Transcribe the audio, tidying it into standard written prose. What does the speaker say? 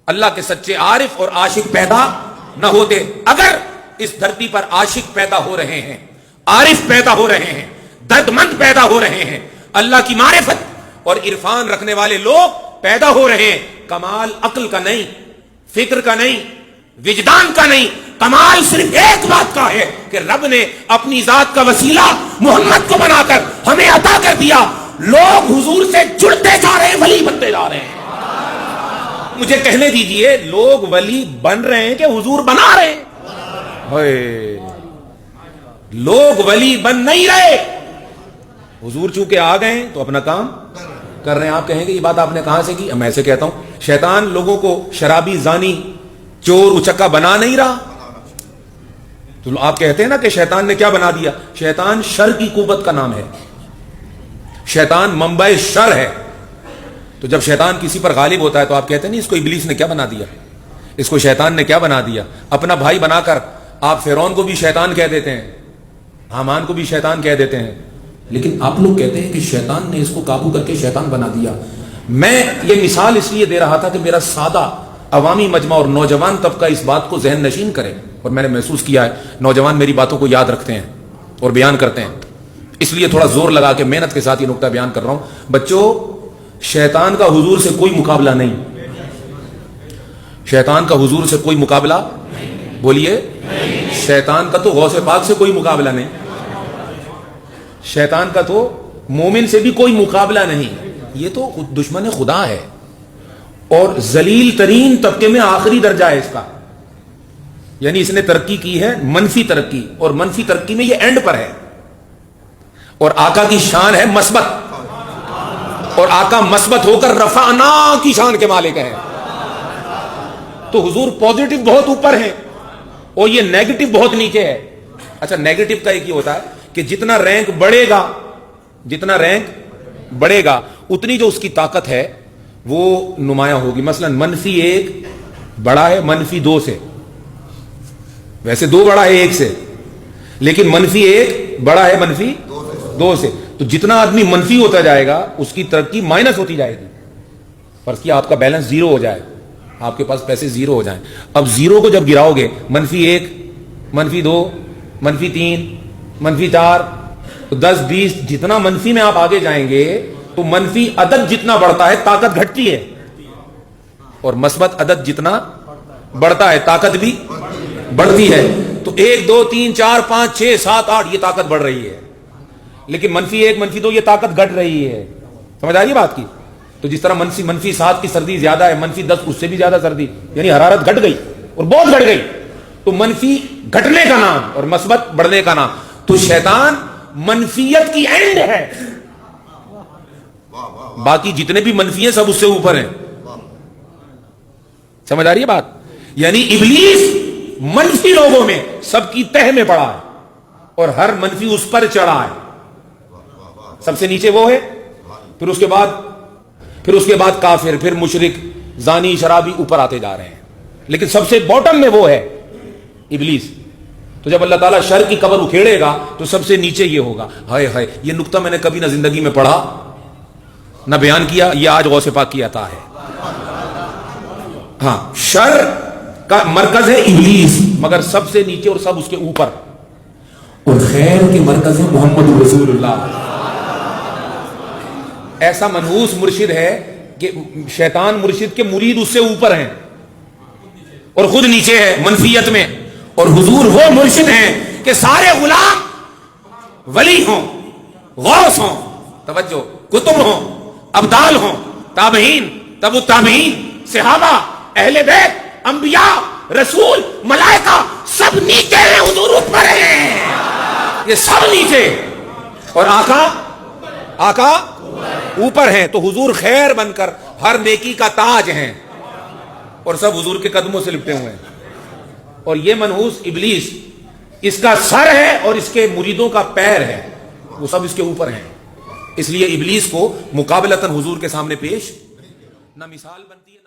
اللہ کے سچے عارف اور عاشق پیدا نہ ہوتے. اگر اس دھرتی پر عاشق پیدا ہو رہے ہیں, عارف پیدا ہو رہے ہیں, درد مند پیدا ہو رہے ہیں, اللہ کی معرفت اور عرفان رکھنے والے لوگ پیدا ہو رہے ہیں, کمال عقل کا نہیں, فکر کا نہیں, وجدان کا نہیں, کمال صرف ایک بات کا ہے کہ رب نے اپنی ذات کا وسیلہ محمد کو بنا کر ہمیں عطا کر دیا. لوگ حضور سے جڑتے جا رہے ہیں, ولی بنتے جا رہے ہیں. مجھے کہنے دیجئے, لوگ ولی بن رہے ہیں کہ حضور بنا رہے ہیں؟ لوگ ولی بن نہیں رہے, حضور چونکہ آ گئے تو اپنا کام کر رہے ہیں. آپ کہیں گے یہ بات آپ نے کہاں سے کی؟ میں ایسے کہتا ہوں, شیطان لوگوں کو شرابی, زانی, چور, اچکا بنا نہیں رہا. تو آپ کہتے ہیں نا کہ شیطان نے کیا بنا دیا؟ شیطان شر کی قوت کا نام ہے, شیطان منبع شر ہے. تو جب شیطان کسی پر غالب ہوتا ہے تو آپ کہتے ہیں نہیں اس کو ابلیس نے کیا بنا دیا, اس کو شیطان نے کیا بنا دیا. اپنا بھائی بنا کر آپ فرعون کو بھی شیطان کہہ دیتے ہیں, حامان کو بھی شیطان کہہ دیتے ہیں, لیکن آپ لوگ کہتے ہیں کہ شیطان نے اس کو قابو کر کے شیطان بنا دیا. میں یہ مثال اس لیے دے رہا تھا کہ میرا سادہ عوامی مجمع اور نوجوان طبقہ اس بات کو ذہن نشین کرے, اور میں نے محسوس کیا ہے نوجوان میری باتوں کو یاد رکھتے ہیں اور بیان کرتے ہیں, اس لیے تھوڑا زور لگا کے محنت کے ساتھ یہ نقطہ بیان کر رہا ہوں. بچوں, شیطان کا حضور سے کوئی مقابلہ نہیں, شیطان کا حضور سے کوئی مقابلہ, بولیے, شیطان کا تو غوث پاک سے کوئی مقابلہ نہیں, شیطان کا تو مومن سے بھی کوئی مقابلہ نہیں. یہ تو دشمن خدا ہے اور ذلیل ترین طبقے میں آخری درجہ ہے اس کا. یعنی اس نے ترقی کی ہے منفی ترقی, اور منفی ترقی میں یہ اینڈ پر ہے. اور آقا کی شان ہے مثبت, اور آقا مثبت ہو کر رفعنا کی شان کے مالک ہے. تو حضور پوزیٹو بہت اوپر ہیں اور یہ نیگیٹو بہت نیچے ہے. اچھا, نیگیٹو کا ایک ہی ہوتا ہے کہ جتنا رینک بڑھے گا, جتنا رینک بڑھے گا اتنی جو اس کی طاقت ہے وہ نمایاں ہوگی. مثلا -1 بڑا ہے -2 سے, ویسے 2 بڑا ہے 1 سے, لیکن -1 بڑا ہے -2 سے. تو جتنا آدمی منفی ہوتا جائے گا اس کی ترقی مائنس ہوتی جائے گی. فرض کیا آپ کا بیلنس 0 ہو جائے, آپ کے پاس پیسے 0 ہو جائیں. اب 0 کو جب گراؤ گے, -1, -2, -3, -4, 10, 20, جتنا منفی میں آپ آگے جائیں گے تو منفی عدد جتنا بڑھتا ہے طاقت گھٹتی ہے, اور مثبت عدد جتنا بڑھتا ہے طاقت بھی بڑھتی ہے. تو 1, 2, 3, 4, 5, 6, 7, 8 یہ طاقت بڑھ رہی ہے, لیکن -1, -2 یہ طاقت گھٹ رہی ہے. سمجھ آ رہی ہے بات کی؟ تو جس طرح -7 کی سردی زیادہ ہے, -10 اس سے بھی زیادہ سردی, یعنی حرارت گھٹ گئی اور بہت گھٹ گئی. تو منفی گھٹنے کا نام اور مثبت بڑھنے کا نام. تو شیطان منفیت کی اینڈ ہے, باقی جتنے بھی منفی ہیں سب اس سے اوپر ہیں. سمجھ آ رہی ہے بات؟ یعنی ابلیس منفی لوگوں میں سب کی تہ میں پڑا ہے اور ہر منفی اس پر چڑھا ہے. سب سے نیچے وہ ہے, پھر اس کے بعد کافر, پھر مشرک, زانی, شرابی اوپر آتے جا رہے ہیں, لیکن سب سے باٹم میں وہ ہے ابلیس. تو جب اللہ تعالیٰ شر کی قبر اکھیڑے گا تو سب سے نیچے یہ ہوگا. ہائے ہائے, یہ نقطہ میں نے کبھی نہ زندگی میں پڑھا نہ بیان کیا, یہ آج غوث پاک کی عطا ہے. ہاں, شر کا مرکز ہے ابلیس, مگر سب سے نیچے اور سب اس کے اوپر, اور خیر کے مرکز ہے محمد رسول اللہ. ایسا منحوس مرشد ہے کہ شیطان مرشد کے مرید اس سے اوپر ہیں اور خود نیچے ہے منفیت میں, اور حضور وہ مرشد ہیں کہ سارے غلام ولی ہوں, غوث ہوں, توجہ, کتب ہوں, ابدال ہوں, تابعین, تبع التابعین, صحابہ, اہل بیت, انبیاء, رسول, ملائکہ, سب نیچے ہیں, حضور اوپر ہیں. یہ سب نیچے, اور آقا اوپر ہیں. تو حضور خیر بن کر ہر نیکی کا تاج ہیں اور سب حضور کے قدموں سے لپٹے ہوئے ہیں. اور یہ منحوس ابلیس اس کا سر ہے اور اس کے مریدوں کا پیر ہے, وہ سب اس کے اوپر ہیں. اس لیے ابلیس کو مقابلتاً حضور کے سامنے پیش نہ مثال بنتی ہے.